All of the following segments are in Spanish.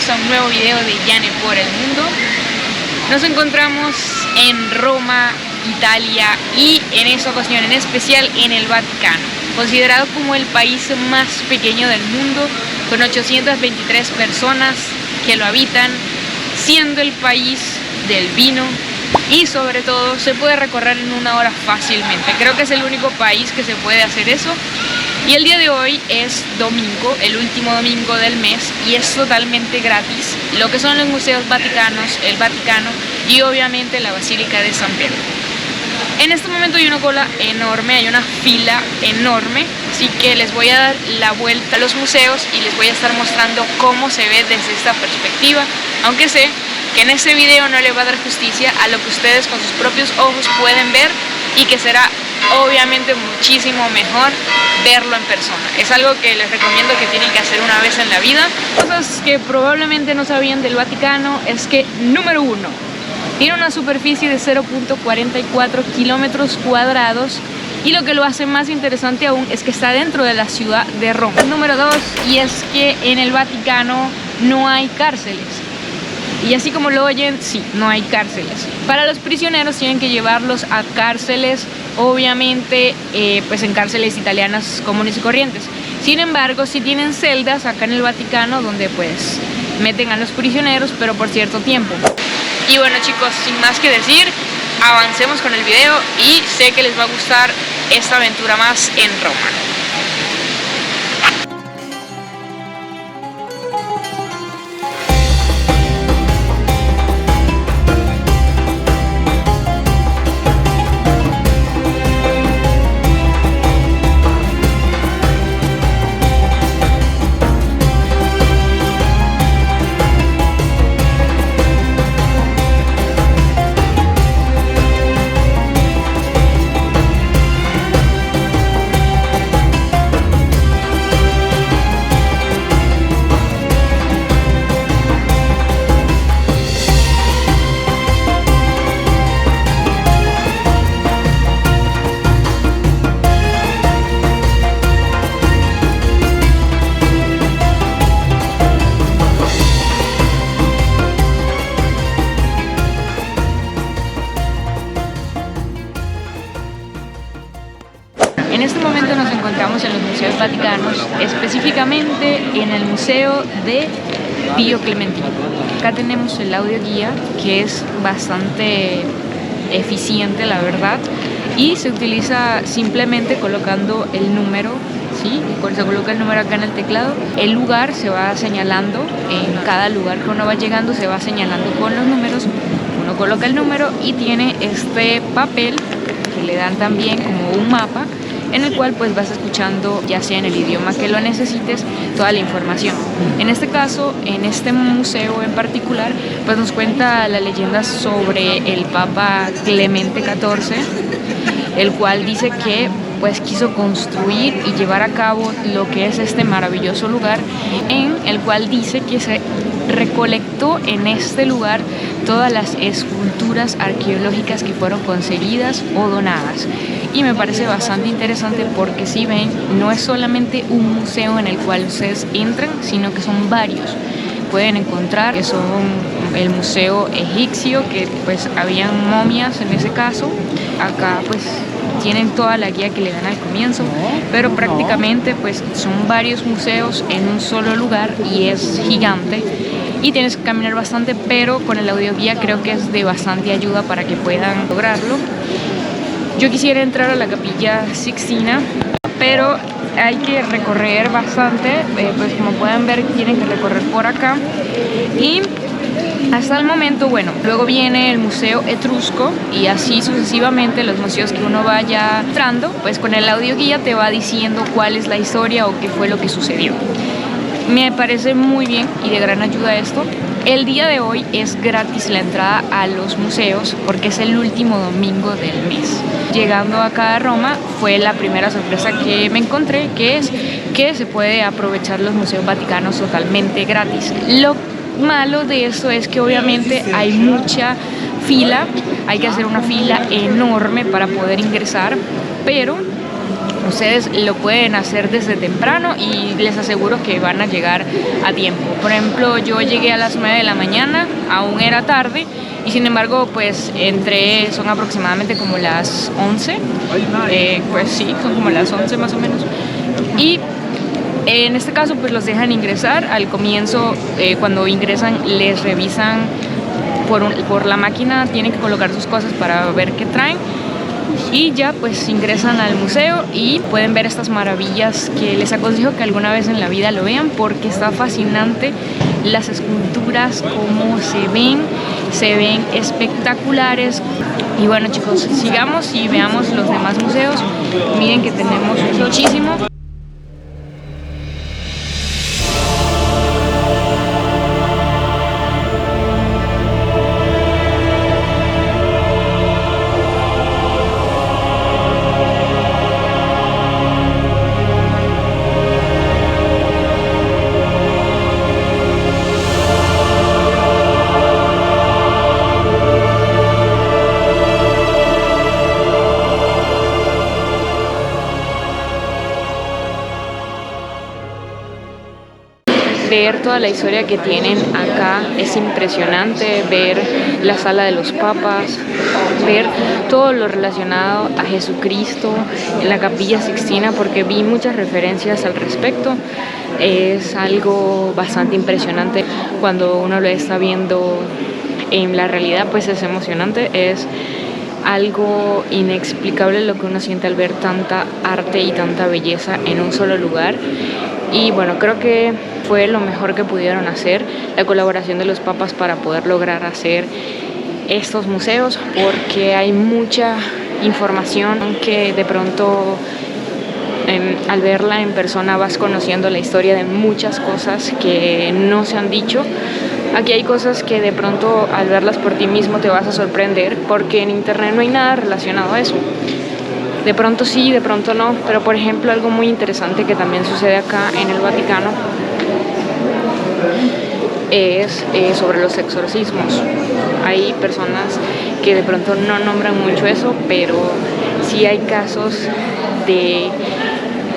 bienvenidos a un nuevo video de Yane por el Mundo. Nos encontramos en Roma, Italia, y en esta ocasión en especial en el Vaticano, considerado como el país más pequeño del mundo, con 823 personas que lo habitan, siendo el país del vino, y sobre todo se puede recorrer en 1 hora fácilmente. Creo que es el único país que se puede hacer eso. Y el día de hoy es domingo, el último domingo del mes, y es totalmente gratis lo que son los museos vaticanos, el Vaticano y obviamente la Basílica de San Pedro. En este momento hay una cola enorme, hay una fila enorme, así que les voy a dar la vuelta a los museos y les voy a estar mostrando cómo se ve desde esta perspectiva, aunque sé que en este video no le va a dar justicia a lo que ustedes con sus propios ojos pueden ver y que será obviamente muchísimo mejor verlo en persona. Es algo que les recomiendo que tienen que hacer una vez en la vida. Cosas que probablemente no sabían del Vaticano es que, número 1, tiene una superficie de 0.44 kilómetros cuadrados, y lo que lo hace más interesante aún es que está dentro de la ciudad de Roma. Número 2, y es que en el Vaticano no hay cárceles. Y así como lo oyen, sí, no hay cárceles. Para los prisioneros tienen que llevarlos a cárceles, obviamente, pues en cárceles italianas comunes y corrientes. Sin embargo, sí tienen celdas acá en el Vaticano donde pues meten a los prisioneros, pero por cierto tiempo. Y bueno, chicos, sin más que decir, avancemos con el video y sé que les va a gustar esta aventura más en Roma. En este momento nos encontramos en los museos vaticanos, específicamente en el Museo de Pío Clementino. Acá tenemos el audio guía, que es bastante eficiente, la verdad, y se utiliza simplemente colocando el número, ¿sí? Se coloca el número acá en el teclado, el lugar se va señalando, en cada lugar que uno va llegando se va señalando con los números, uno coloca el número y tiene este papel que le dan también como un mapa, en el cual pues vas escuchando, ya sea en el idioma que lo necesites, toda la información. En este caso, en este museo en particular, pues nos cuenta la leyenda sobre el Papa Clemente XIV, el cual dice que pues quiso construir y llevar a cabo lo que es este maravilloso lugar, en el cual dice que se recolectó en este lugar todas las esculturas arqueológicas que fueron conseguidas o donadas. Y me parece bastante interesante porque, si ven, no es solamente un museo en el cual ustedes entran, sino que son varios. Pueden encontrar que son el museo egipcio, que pues habían momias en ese caso. Acá pues tienen toda la guía que le dan al comienzo, pero prácticamente pues son varios museos en un solo lugar y es gigante. Y tienes que caminar bastante, pero con el audio guía creo que es de bastante ayuda para que puedan lograrlo. Yo quisiera entrar a la Capilla Sixtina, pero hay que recorrer bastante, pues como pueden ver tienen que recorrer por acá. Y hasta el momento, bueno, luego viene el Museo Etrusco y así sucesivamente los museos que uno vaya entrando, pues con el audio guía te va diciendo cuál es la historia o qué fue lo que sucedió. Me parece muy bien y de gran ayuda esto. El día de hoy es gratis la entrada a los museos porque es el último domingo del mes. Llegando acá a Roma fue la primera sorpresa que me encontré, que es que se puede aprovechar los museos vaticanos totalmente gratis. Lo malo de esto es que obviamente hay mucha fila, hay que hacer una fila enorme para poder ingresar, pero Ustedes lo pueden hacer desde temprano y les aseguro que van a llegar a tiempo. Por ejemplo, yo llegué a las 9 de la mañana, aún era tarde, y sin embargo, pues son aproximadamente como las 11. Pues sí, son como las 11 más o menos. Y en este caso, pues los dejan ingresar. Al comienzo, cuando ingresan, les revisan por la máquina, tienen que colocar sus cosas para ver qué traen. Y ya pues ingresan al museo y pueden ver estas maravillas que les aconsejo que alguna vez en la vida lo vean, porque está fascinante las esculturas, cómo se ven espectaculares. Y bueno, chicos, sigamos y veamos los demás museos. Miren que tenemos muchísimo. Ver toda la historia que tienen acá es impresionante, ver la sala de los papas, ver todo lo relacionado a Jesucristo en la Capilla Sixtina, porque vi muchas referencias al respecto. Es algo bastante impresionante cuando uno lo está viendo en la realidad, pues es emocionante, es algo inexplicable lo que uno siente al ver tanta arte y tanta belleza en un solo lugar. Y bueno, creo que fue lo mejor que pudieron hacer, la colaboración de los papas para poder lograr hacer estos museos, porque hay mucha información que de pronto al verla en persona vas conociendo la historia de muchas cosas que no se han dicho. Aquí hay cosas que de pronto al verlas por ti mismo te vas a sorprender, porque en internet no hay nada relacionado a eso. De pronto sí, de pronto no, pero por ejemplo algo muy interesante que también sucede acá en el Vaticano es sobre los exorcismos. Hay personas que de pronto no nombran mucho eso, pero sí hay casos de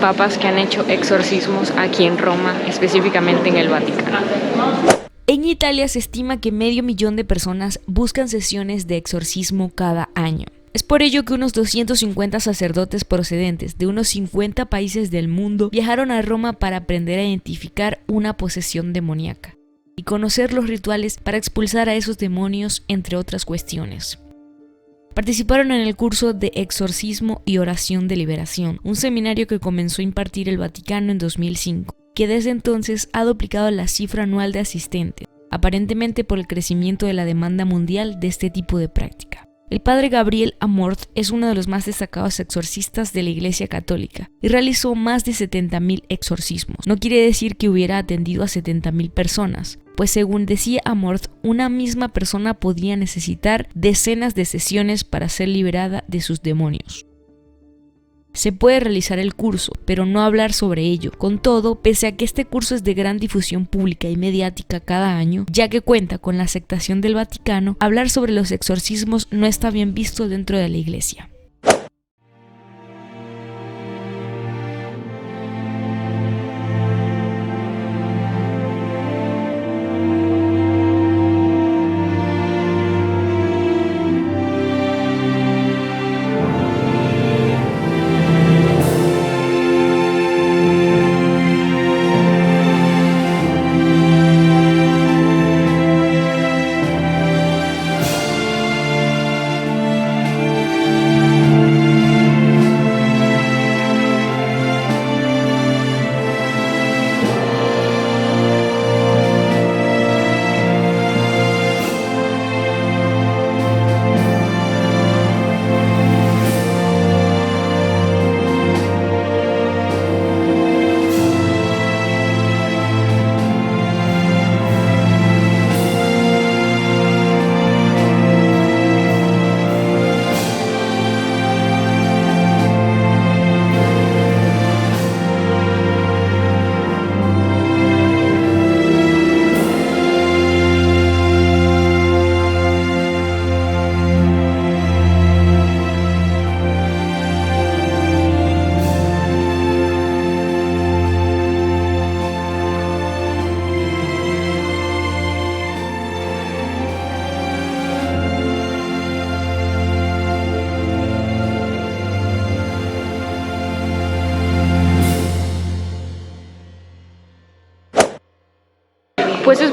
papas que han hecho exorcismos aquí en Roma, específicamente en el Vaticano. En Italia se estima que 500.000 de personas buscan sesiones de exorcismo cada año. Es por ello que unos 250 sacerdotes procedentes de unos 50 países del mundo viajaron a Roma para aprender a identificar una posesión demoníaca y conocer los rituales para expulsar a esos demonios, entre otras cuestiones. Participaron en el curso de Exorcismo y Oración de Liberación, un seminario que comenzó a impartir el Vaticano en 2005, que desde entonces ha duplicado la cifra anual de asistentes, aparentemente por el crecimiento de la demanda mundial de este tipo de práctica. El padre Gabriel Amorth es uno de los más destacados exorcistas de la Iglesia Católica y realizó más de 70.000 exorcismos. No quiere decir que hubiera atendido a 70.000 personas, pues según decía Amorth, una misma persona podía necesitar decenas de sesiones para ser liberada de sus demonios. Se puede realizar el curso, pero no hablar sobre ello. Con todo, pese a que este curso es de gran difusión pública y mediática cada año, ya que cuenta con la aceptación del Vaticano, hablar sobre los exorcismos no está bien visto dentro de la Iglesia.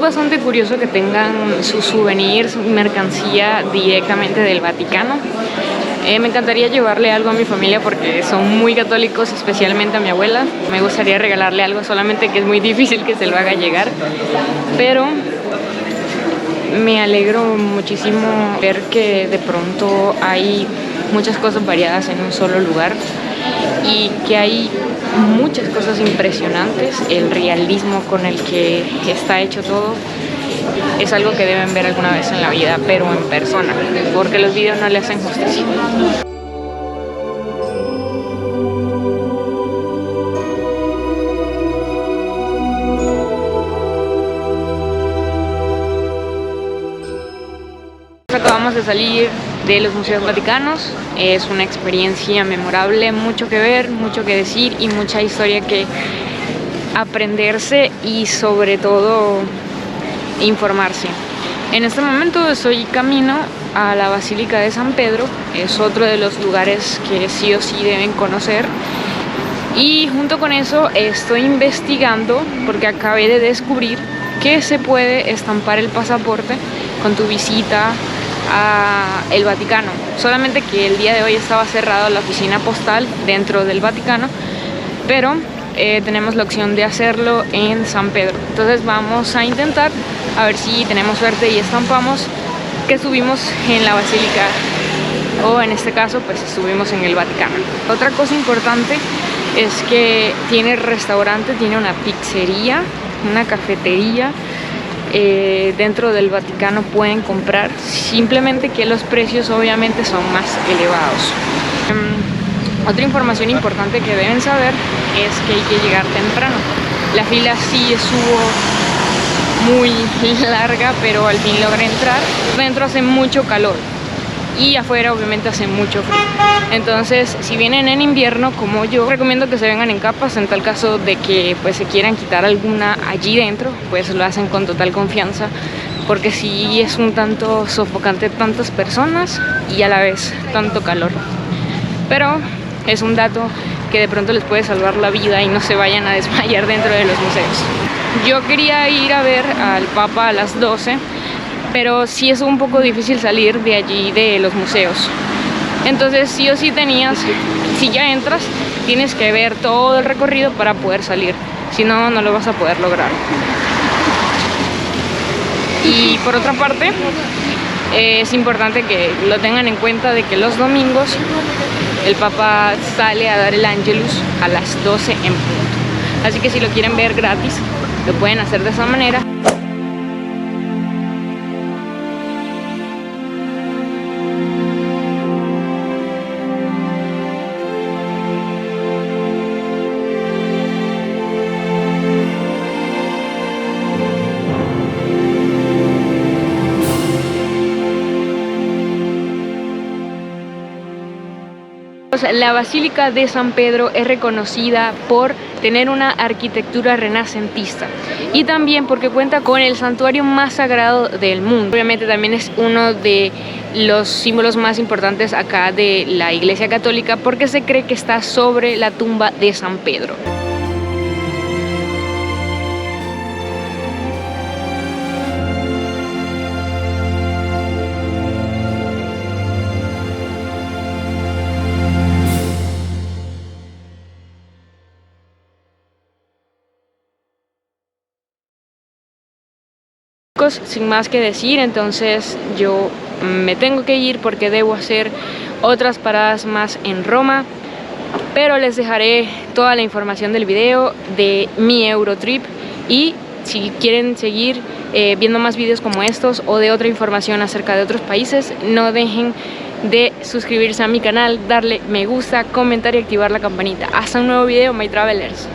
bastante curioso que tengan sus souvenirs, mercancía directamente del Vaticano. Me encantaría llevarle algo a mi familia porque son muy católicos, especialmente a mi abuela. Me gustaría regalarle algo, solamente que es muy difícil que se lo haga llegar. Pero me alegro muchísimo ver que de pronto hay muchas cosas variadas en un solo lugar y que hay muchas cosas impresionantes. El realismo con el que está hecho todo es algo que deben ver alguna vez en la vida, pero en persona, porque los videos no le hacen justicia. Acabamos de salir de los Museos Vaticanos. Es una experiencia memorable, mucho que ver, mucho que decir y mucha historia que aprenderse y sobre todo informarse. En este momento estoy camino a la Basílica de San Pedro, es otro de los lugares que sí o sí deben conocer. Y junto con eso estoy investigando porque acabé de descubrir que se puede estampar el pasaporte con tu visita a el Vaticano, solamente que el día de hoy estaba cerrado la oficina postal dentro del Vaticano, pero tenemos la opción de hacerlo en San Pedro. Entonces vamos a intentar a ver si tenemos suerte y estampamos que estuvimos en la Basílica, o en este caso pues estuvimos en el Vaticano. Otra cosa importante es que tiene restaurante, tiene una pizzería, una cafetería. Dentro del Vaticano pueden comprar, simplemente que los precios obviamente son más elevados. Otra información importante que deben saber es que hay que llegar temprano. La fila sí estuvo muy larga, pero al fin logré entrar. Dentro hace mucho calor y afuera obviamente hace mucho frío. Entonces, si vienen en invierno como yo, recomiendo que se vengan en capas. En tal caso de que pues se quieran quitar alguna allí dentro, pues lo hacen con total confianza, porque sí es un tanto sofocante tantas personas y a la vez tanto calor. Pero es un dato que de pronto les puede salvar la vida y no se vayan a desmayar dentro de los museos. Yo quería ir a ver al Papa a las 12, pero sí es un poco difícil salir de allí de los museos. Entonces sí o sí si ya entras, tienes que ver todo el recorrido para poder salir, si no, no lo vas a poder lograr. Y por otra parte, es importante que lo tengan en cuenta de que los domingos el Papa sale a dar el Angelus a las 12 en punto. Así que si lo quieren ver gratis, lo pueden hacer de esa manera. La Basílica de San Pedro es reconocida por tener una arquitectura renacentista y también porque cuenta con el santuario más sagrado del mundo. Obviamente también es uno de los símbolos más importantes acá de la Iglesia Católica, porque se cree que está sobre la tumba de San Pedro. Sin más que decir, entonces yo me tengo que ir porque debo hacer otras paradas más en Roma, pero les dejaré toda la información del video de mi Eurotrip, y si quieren seguir viendo más videos como estos o de otra información acerca de otros países, no dejen de suscribirse a mi canal, darle me gusta, comentar y activar la campanita. Hasta un nuevo video, my travelers.